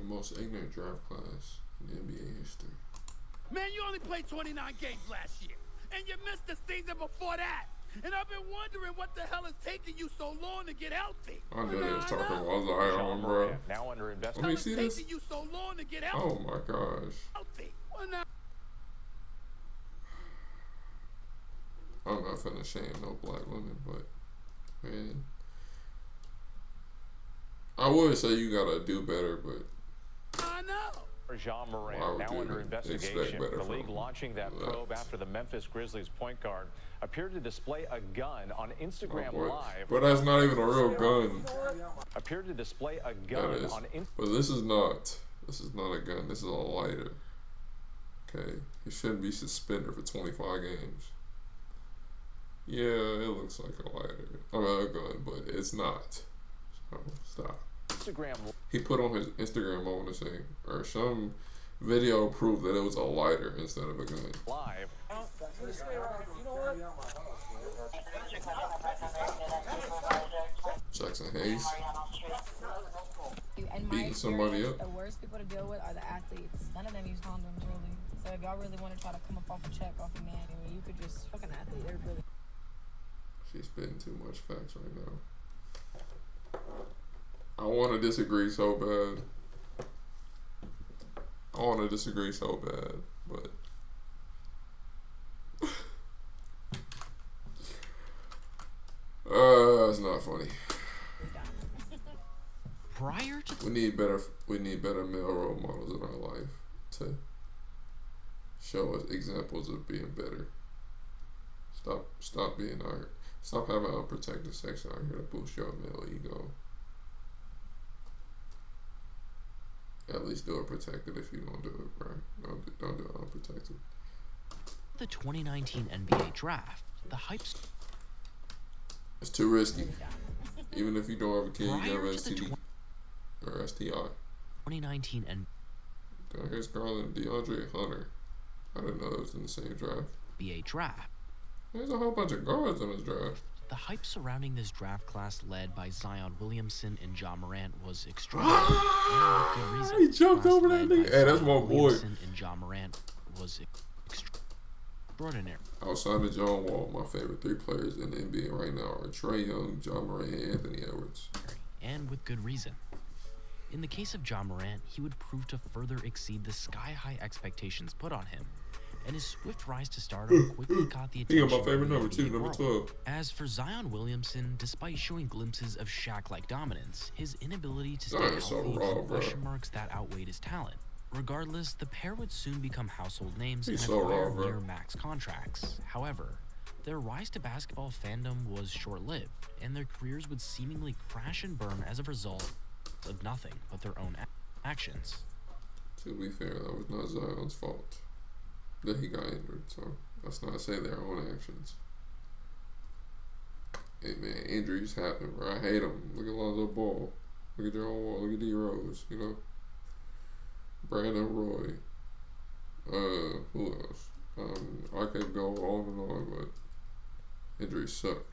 most ignorant draft class in NBA history. Man, you only played 29 games last year, and you missed the season before that. And I've been wondering what the hell is taking you so long to get healthy. I knew they was talking about Zion, bro. Now under Let me see this. Taking you so long to get healthy. Oh my gosh. Well, now. I'm not finna shame no black women, but man, I would say you gotta do better, but I know. Jean Morant now under investigation. The league launching that probe after the Memphis Grizzlies point guard appeared to display a gun on Instagram Live. But that's not even a real gun. Appeared to display a gun on Instagram. But this is not a gun. This is a lighter. Okay, he shouldn't be suspended for 25 games. Yeah, it looks like a lighter. I mean, a gun, but it's not. So stop. Instagram. He put on his Instagram, I want to say, or some video proved that it was a lighter instead of a gun. Live. Jackson Hayes In beating somebody up. The worst people to deal with are the athletes. None of them use condoms, really. So if y'all really want to try to come up off a check off a man, I mean, you could just fucking athlete. They're really. She's spitting too much facts right now. I want to disagree so bad. But it's not funny. Prior to we need better male role models in our life to show us examples of being better. Stop being out. Stop having unprotected sex out here to boost your male ego. At least do it protected if you don't do it, right? Don't do it unprotected. the 2019 NBA draft, the hype. It's too risky. Even if you don't have a kid, you can have STD or STI. 2019 Here's Garland, DeAndre Hunter. I didn't know that was in the same draft. NBA draft. There's a whole bunch of guards in this draft. The hype surrounding this draft class, led by Zion Williamson and John Morant, was extraordinary. And with good reason. He jumped over that nigga. Hey, that's my boy. Williamson and John Morant was extraordinary. Outside of John Wall, my favorite three players in the NBA right now are Trae Young, John Morant, and Anthony Edwards. And with good reason. In the case of John Morant, he would prove to further exceed the sky-high expectations put on him, and his swift rise to stardom quickly caught the attention. He got my favorite number too, number 12. As for Zion Williamson, despite showing glimpses of Shaq-like dominance, his inability to stay healthy had question marks that outweighed his talent. Regardless, the pair would soon become household names and acquire near max contracts. However, their rise to basketball fandom was short-lived, and their careers would seemingly crash and burn as a result of nothing but their own actions. To be fair, that was not Zion's fault that he got injured, so let's not say their own actions. Hey man, injuries happen, bro. I hate them. Look at Lonzo Ball. Look at John Wall. Look at D Rose. You know, Brandon Roy. Who else? I could go on and on, but injuries suck.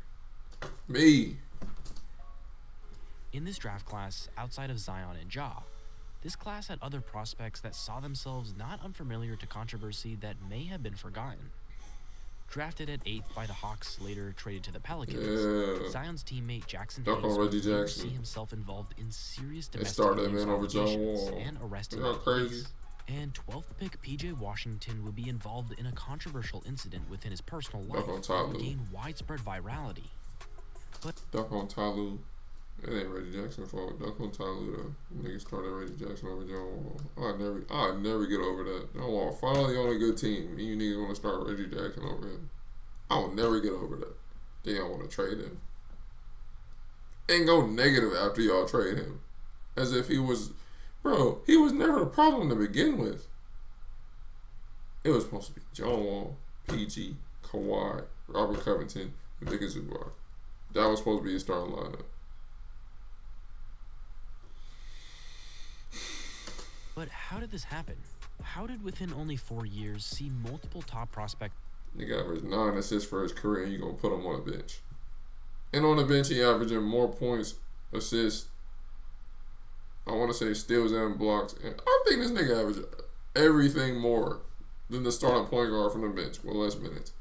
Me. In this draft class, outside of Zion and Ja, this class had other prospects that saw themselves not unfamiliar to controversy that may have been forgotten. Drafted at 8th by the Hawks, later traded to the Pelicans, Zion's teammate Jackson Hayes would see himself involved in serious domestic abuse allegations and arrested by police. And 12th pick PJ Washington would be involved in a controversial incident within his personal life that would gain widespread virality. But Duck on Tyloo. It ain't Reggie Jackson's fault. Duck on Tyloo though. Niggas started Reggie Jackson over John Wall. I'll never get over that. John Wall finally on a good team, and you niggas want to start Reggie Jackson over him. I will never get over that. Then y'all want to trade him. And go negative after y'all trade him. As if he was... Bro, he was never the problem to begin with. It was supposed to be John Wall, PG, Kawhi, Robert Covington, and Vic Zubac. That was supposed to be his starting lineup. But how did this happen? How did within only 4 years see multiple top prospects? Nigga averaged 9 assists for his career and you gonna put him on the bench. And on the bench he averaging more points, assists. I want to say steals and blocks. And I think this nigga averaged everything more than the starting point guard from the bench with less minutes.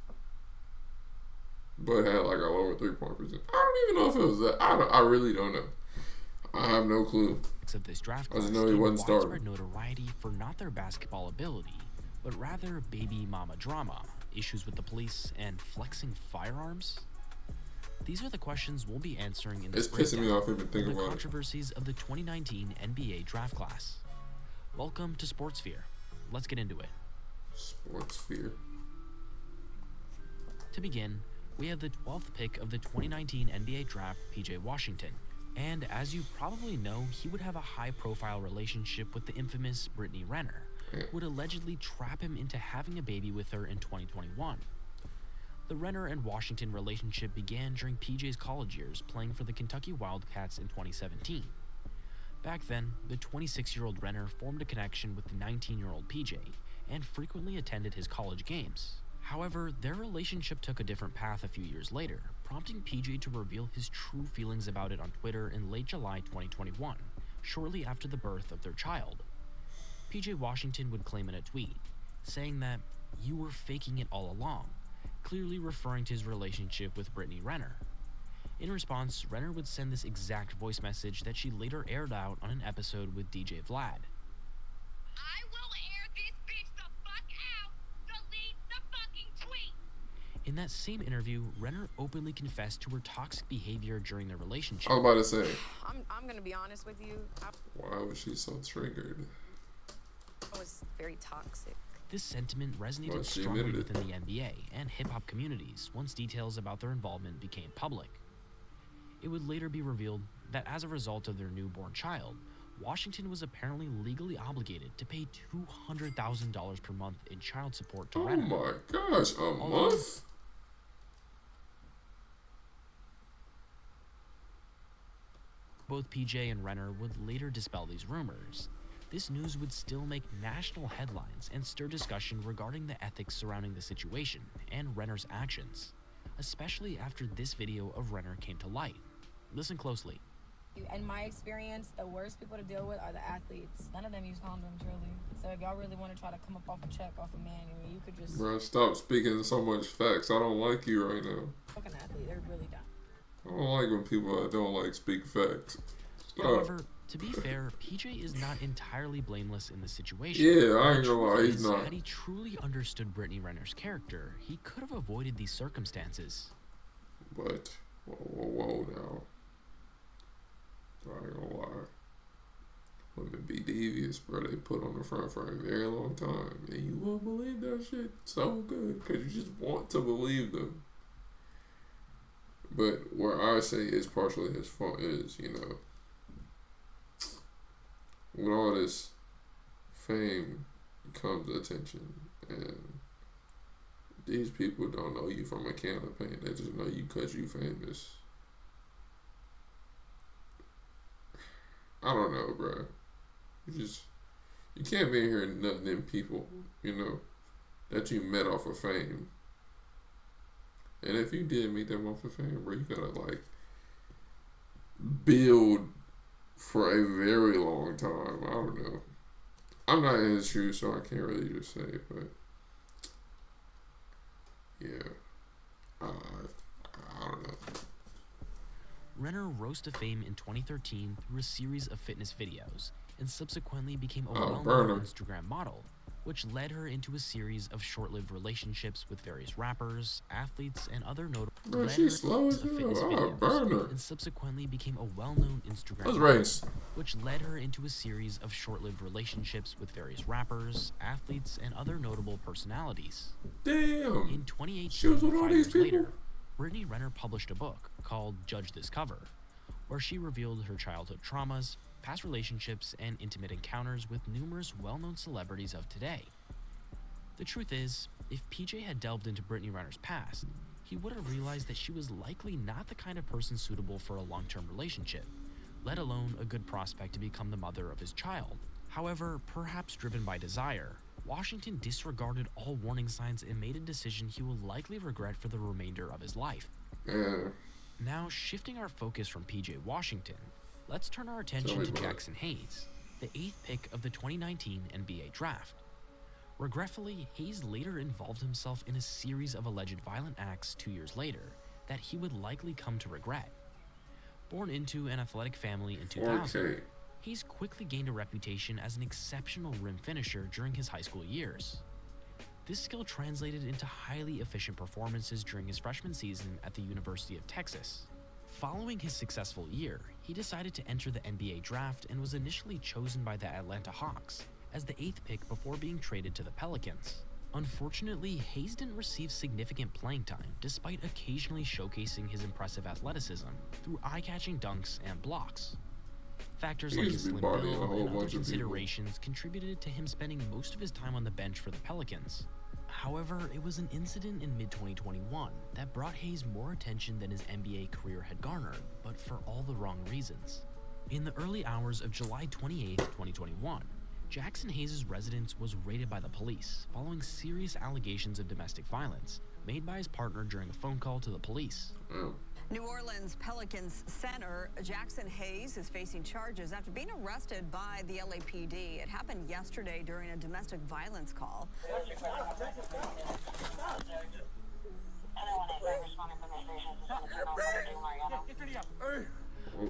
But had like a lower 3-point percent. I don't even know if it was that. I really don't know. I have no clue. Of this draft I class just know he wasn't starting. Widespread notoriety for not their basketball ability, but rather baby mama drama, issues with the police, and flexing firearms. These are the questions we'll be answering in this It's pissing me off even thinking about the controversies of the 2019 NBA draft class. Welcome to Sportsphere. Let's get into it. Sportsphere. To begin, we have the 12th pick of the 2019 NBA draft, PJ Washington. And as you probably know, he would have a high-profile relationship with the infamous Brittany Renner, who would allegedly trap him into having a baby with her in 2021. The Renner and Washington relationship began during PJ's college years, playing for the Kentucky Wildcats in 2017. Back then, the 26-year-old Renner formed a connection with the 19-year-old PJ and frequently attended his college games. However, their relationship took a different path a few years later, prompting PJ to reveal his true feelings about it on Twitter in late July 2021, shortly after the birth of their child. PJ Washington would claim in a tweet, saying that, "You were faking it all along," clearly referring to his relationship with Brittany Renner. In response, Renner would send this exact voice message that she later aired out on an episode with DJ Vlad. "I will air this bitch the fuck out. Delete the fucking tweet." In that same interview, Renner openly confessed to her toxic behavior during their relationship. I was about to say. I'm gonna be honest with you. Why was she so triggered? I was very toxic. This sentiment resonated strongly within the NBA and hip-hop communities once details about their involvement became public. It would later be revealed that as a result of their newborn child, Washington was apparently legally obligated to pay $200,000 per month in child support to Renner. Oh my gosh, a month? Both PJ and Renner would later dispel these rumors. This news would still make national headlines and stir discussion regarding the ethics surrounding the situation and Renner's actions, especially after this video of Renner came to light. Listen closely. In my experience, the worst people to deal with are the athletes. None of them use condoms, really. So if y'all really want to try to come up off a check off a man, you could just... Bro, stop speaking so much facts. I don't like you right now. Fucking athlete, they're really dumb. I don't like when people don't like speak facts. Stop. However, to be fair, PJ is not entirely blameless in this situation. Yeah, I ain't gonna lie, he's not. Had he truly understood Brittany Renner's character, he could have avoided these circumstances. But, whoa now. I ain't gonna lie. Women be devious, bro. They put on the front for a very long time. And you won't believe that shit so good. Because you just want to believe them. But where I say it's partially his fault is, with all this fame comes attention. And these people don't know you from a can of paint. They just know you because you famous. I don't know, bro. You can't be in here nothing in people, that you met off of fame. And if you did meet them off of fame, bro, you gotta, build for a very long time. I don't know. I'm not in his shoes, so I can't really just say, but yeah. I don't know. Renner rose to fame in 2013 through a series of fitness videos and subsequently became a well-known Instagram model, which led her into a series of short-lived relationships with various rappers, athletes, and other notable. Bro, she's slow as hell. Burner. And subsequently became a well-known Instagram model, which led her into a series of short-lived relationships with various rappers, athletes, and other notable personalities. Damn. In 2018, she was with all 5 these years people? later, Brittany Renner published a book called Judge This Cover, where she revealed her childhood traumas, past relationships, and intimate encounters with numerous well-known celebrities of today. The truth is, if PJ had delved into Brittany Renner's past, he would have realized that she was likely not the kind of person suitable for a long-term relationship, let alone a good prospect to become the mother of his child. However, perhaps driven by desire, Washington disregarded all warning signs and made a decision he will likely regret for the remainder of his life. Now, shifting our focus from PJ Washington, Let's turn our attention to Jackson Hayes, the 8th pick of the 2019 NBA Draft. Regretfully, Hayes later involved himself in a series of alleged violent acts 2 years later that he would likely come to regret. Born into an athletic family in 2000, Hayes quickly gained a reputation as an exceptional rim finisher during his high school years. This skill translated into highly efficient performances during his freshman season at the University of Texas. Following his successful year, he decided to enter the NBA draft and was initially chosen by the Atlanta Hawks as the 8th pick before being traded to the Pelicans. Unfortunately, Hayes didn't receive significant playing time despite occasionally showcasing his impressive athleticism through eye-catching dunks and blocks. Factors like his slim build and other considerations contributed to him spending most of his time on the bench for the Pelicans. However, it was an incident in mid-2021 that brought Hayes more attention than his NBA career had garnered, but for all the wrong reasons. In the early hours of July 28, 2021, Jackson Hayes' residence was raided by the police following serious allegations of domestic violence made by his partner during a phone call to the police. New Orleans Pelicans center Jackson Hayes is facing charges after being arrested by the LAPD. It happened yesterday during a domestic violence call.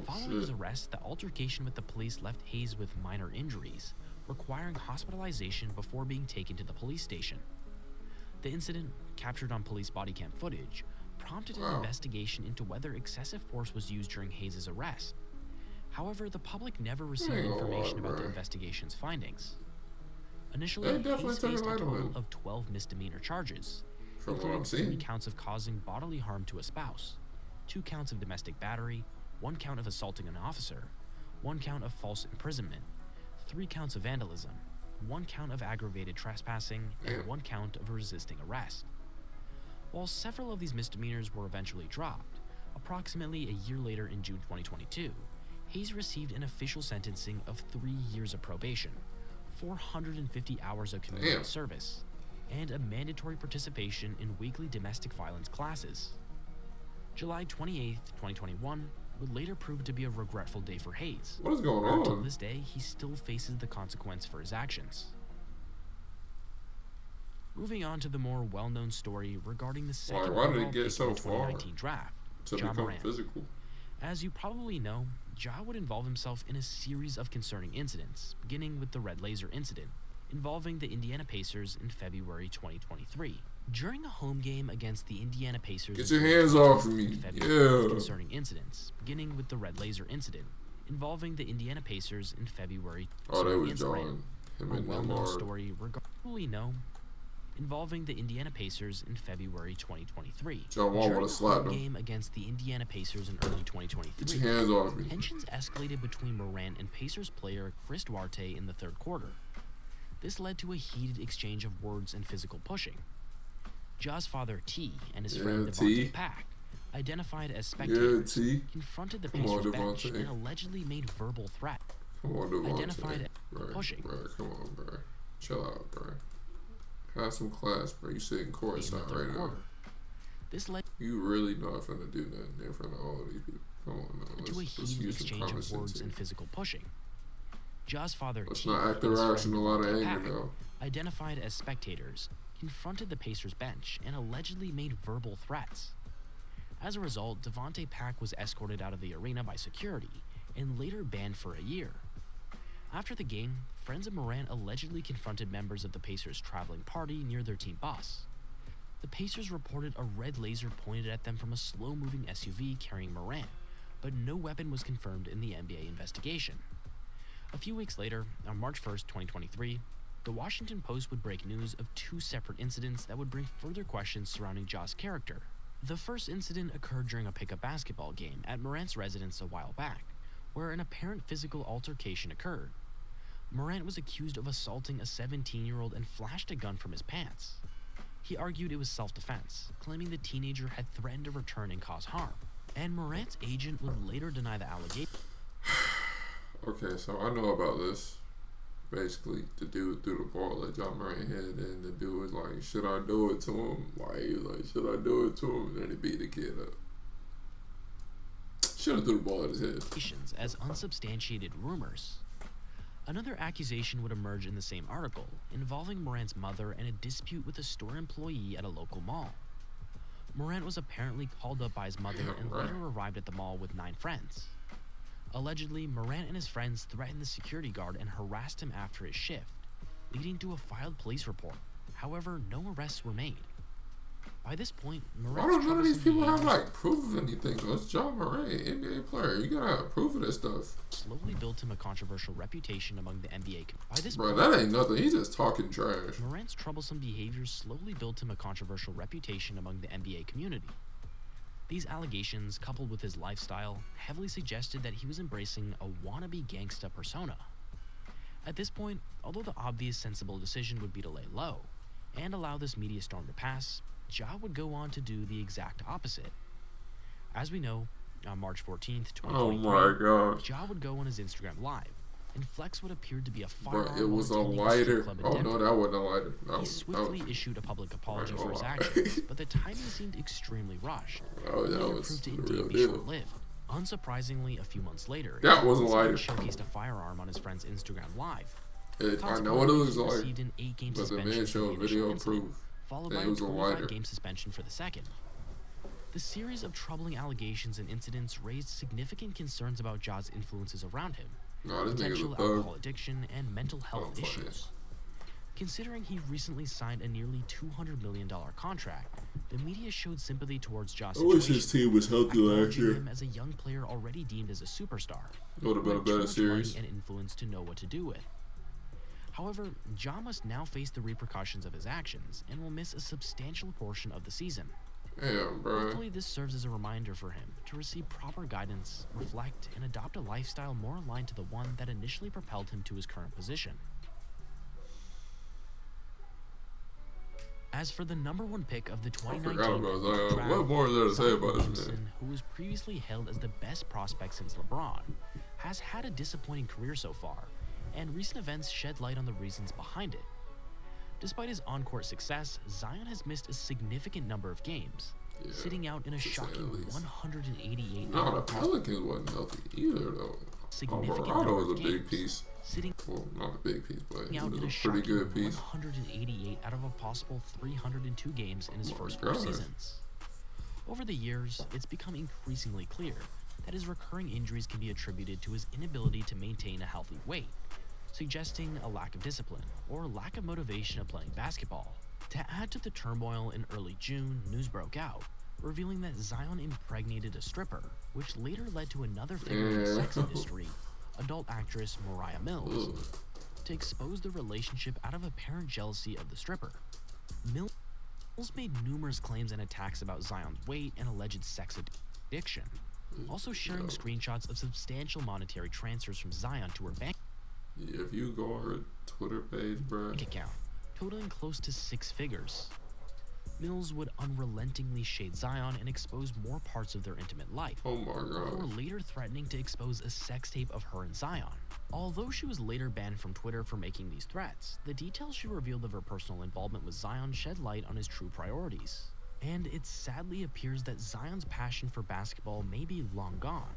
Following his arrest, the altercation with the police left Hayes with minor injuries, requiring hospitalization before being taken to the police station. The incident, captured on police body cam footage, prompted an investigation into whether excessive force was used during Hayes' arrest. However, the public never received information about the investigation's findings. Initially, Hayes faced a total of 12 misdemeanor charges, including 3 counts of causing bodily harm to a spouse, 2 counts of domestic battery, 1 count of assaulting an officer, 1 count of false imprisonment, 3 counts of vandalism, 1 count of aggravated trespassing, and 1 count of resisting arrest. While several of these misdemeanors were eventually dropped, approximately a year later in June 2022, Hayes received an official sentencing of 3 years of probation, 450 hours of community service, and a mandatory participation in weekly domestic violence classes. July 28, 2021 would later prove to be a regretful day for Hayes. What is going on? Until this day, he still faces the consequence for his actions. Moving on to the more well-known story regarding the second overall pick in the 2019 draft, Ja Morant. Physical. As you probably know, Ja would involve himself in a series of concerning incidents, beginning with the Red Laser incident, involving the Indiana Pacers in February 2023. During a home game against the Indiana Pacers, get your hands off of me. Concerning incidents, beginning with the Red Laser incident, involving the Indiana Pacers in February. Oh, that was John. Him and well-known story regarding involving the Indiana Pacers in February 2023. John Wall would have slapped him. Game against the Indiana Pacers in early 2023. Get your hands off me. Tensions escalated between Morant and Pacers player Chris Duarte in the third quarter. This led to a heated exchange of words and physical pushing. Ja's father T and his friend Devontae Pack, identified as spectators, confronted the Pacers bench and allegedly made verbal threats. Come on, Devontae. Identified as pushing. Bro, come on, bro. Chill out, bro. Have some class, bro. You sitting courtside right now. This led you really not finna do nothing in front of all of these people. Come on, man. To a heated exchange of words and physical pushing. Ja's father Let's not act irrational out of anger now. Identified as spectators, confronted the Pacers bench and allegedly made verbal threats. As a result, Devontae Pack was escorted out of the arena by security and later banned for a year. After the game, friends of Morant allegedly confronted members of the Pacers' traveling party near their team bus. The Pacers reported a red laser pointed at them from a slow-moving SUV carrying Morant, but no weapon was confirmed in the NBA investigation. A few weeks later, on March 1st, 2023, the Washington Post would break news of 2 separate incidents that would bring further questions surrounding Ja's character. The first incident occurred during a pickup basketball game at Morant's residence a while back, where an apparent physical altercation occurred. Morant was accused of assaulting a 17-year-old and flashed a gun from his pants. He argued it was self-defense, claiming the teenager had threatened to return and cause harm, and Morant's agent would later deny the allegation. Okay, so I know about this. Basically, the dude threw the ball at Ja Morant head, and the dude was like, should I do it to him? Like, he was like, should I do it to him? And then he beat the kid up. Should have threw the ball at his head. As unsubstantiated rumors. Another accusation would emerge in the same article, involving Morant's mother and a dispute with a store employee at a local mall. Morant was apparently called up by his mother and later arrived at the mall with 9 friends. Allegedly, Morant and his friends threatened the security guard and harassed him after his shift, leading to a filed police report. However, no arrests were made. By this point, Why don't none of these people have like proof of anything? It's Ja Morant, NBA player. You gotta have proof of this stuff. Slowly built him a controversial reputation among the NBA. By this point, that ain't nothing. He's just talking trash. Morant's troublesome behavior slowly built him a controversial reputation among the NBA community. These allegations, coupled with his lifestyle, heavily suggested that he was embracing a wannabe gangsta persona. At this point, although the obvious sensible decision would be to lay low and allow this media storm to pass, Ja would go on to do the exact opposite. As we know, on March 14th, 2023, Ja would go on his Instagram Live and flex what appeared to be a firearm. It was a lighter. Oh no, that wasn't a lighter. He swiftly issued a public apology for his actions, but the timing seemed extremely rushed. Oh, that was proved to indeed be short-lived. Unsurprisingly, a few months later, that was a lighter. Showcased a firearm on his friend's Instagram Live. I know what it looks like, received an 8-game but the suspension man showed video incident, proof. Followed by a 25-game suspension for the second. The series of troubling allegations and incidents raised significant concerns about Ja's influences around him, potential alcohol addiction, and mental health issues. Considering he recently signed a nearly $200 million contract, the media showed sympathy towards Ja's situation. I wish his team was healthy last year. Him as a young player already deemed as a superstar. It would have been a better series. And influence to know what to do with. However, Ja must now face the repercussions of his actions and will miss a substantial portion of the season. Damn, bro. Hopefully this serves as a reminder for him to receive proper guidance, reflect, and adopt a lifestyle more aligned to the one that initially propelled him to his current position. As for the #1 pick of the 2019 draft, what more is there to say about this man? Who was previously hailed as the best prospect since LeBron, has had a disappointing career so far, and recent events shed light on the reasons behind it. Despite his on-court success, Zion has missed a significant number of games, sitting out in a shocking 188. No, the Pelicans wasn't healthy either, though. Alvarado was a big piece. Well, not a big piece, but it was a pretty good piece. 188 out of a possible 302 games in his first 4 seasons. Over the years, it's become increasingly clear that his recurring injuries can be attributed to his inability to maintain a healthy weight, suggesting a lack of discipline or lack of motivation of playing basketball. To add to the turmoil, in early June, news broke out, revealing that Zion impregnated a stripper, which later led to another figure in the sex industry, adult actress Mariah Mills, to expose the relationship out of apparent jealousy of the stripper. Mills made numerous claims and attacks about Zion's weight and alleged sex addiction, also sharing screenshots of substantial monetary transfers from Zion to her bank if you go on her Twitter page, bro, account, totaling close to 6 figures. Mills would unrelentingly shade Zion and expose more parts of their intimate life, before later threatening to expose a sex tape of her and Zion. Although she was later banned from Twitter for making these threats, the details she revealed of her personal involvement with Zion shed light on his true priorities. And it sadly appears that Zion's passion for basketball may be long gone,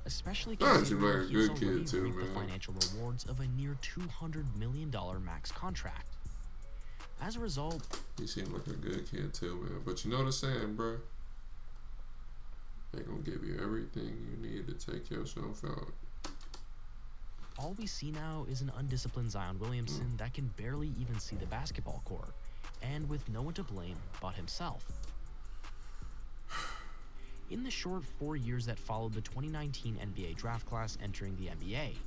especially considering he's already reaped the financial rewards of a near $200 million max contract. As a result, he seemed like a good kid too, man. But you know the saying, bro. They gonna give you everything you need to take yourself out. All we see now is an undisciplined Zion Williamson that can barely even see the basketball court, and with no one to blame but himself. In the short 4 years that followed the 2019 NBA draft class entering the NBA,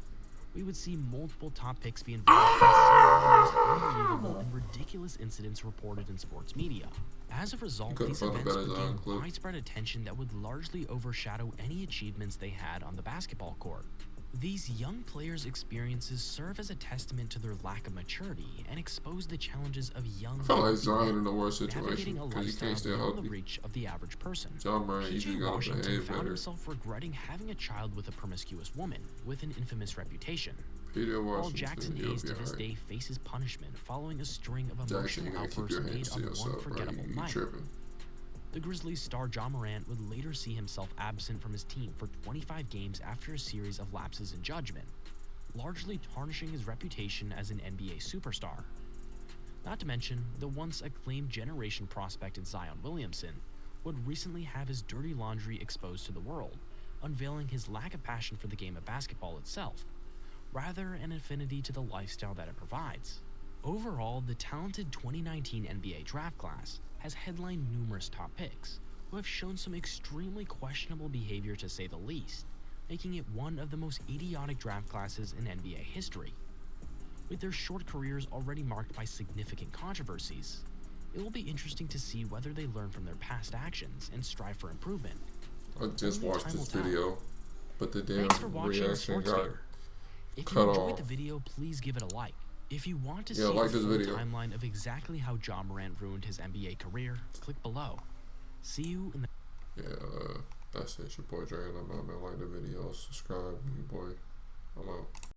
we would see multiple top picks be involved in some of the most unbelievable and ridiculous incidents reported in sports media. As a result, these events would gain widespread attention that would largely overshadow any achievements they had on the basketball court. These young players' experiences serve as a testament to their lack of maturity and expose the challenges of young I felt like Zion in a worse situation because he can't stay healthy. The reach of the average person. Ja Morant usually got to behave found better. himself regretting having a child with a promiscuous woman with an infamous reputation. While Jackson Hayes to this day faces punishment following a string of emotional outbursts made on one forgettable night. The Grizzlies star Ja Morant would later see himself absent from his team for 25 games after a series of lapses in judgment, largely tarnishing his reputation as an NBA superstar. Not to mention, the once acclaimed generation prospect in Zion Williamson would recently have his dirty laundry exposed to the world, unveiling his lack of passion for the game of basketball itself, rather an affinity to the lifestyle that it provides. Overall, the talented 2019 NBA draft class has headlined numerous top picks who have shown some extremely questionable behavior to say the least, making it one of the most idiotic draft classes in NBA history. With their short careers already marked by significant controversies, it will be interesting to see whether they learn from their past actions and strive for improvement. I just watched this video, but the damn Thanks for watching reaction got If cut you enjoyed off. the video, please give it a like. If you want to see like the this full video. timeline of exactly how Ja Morant ruined his NBA career, click below. See you in the... Yeah, that's it. It's your boy Dre, and I'm out, man. Like the video, subscribe, boy. I'm out.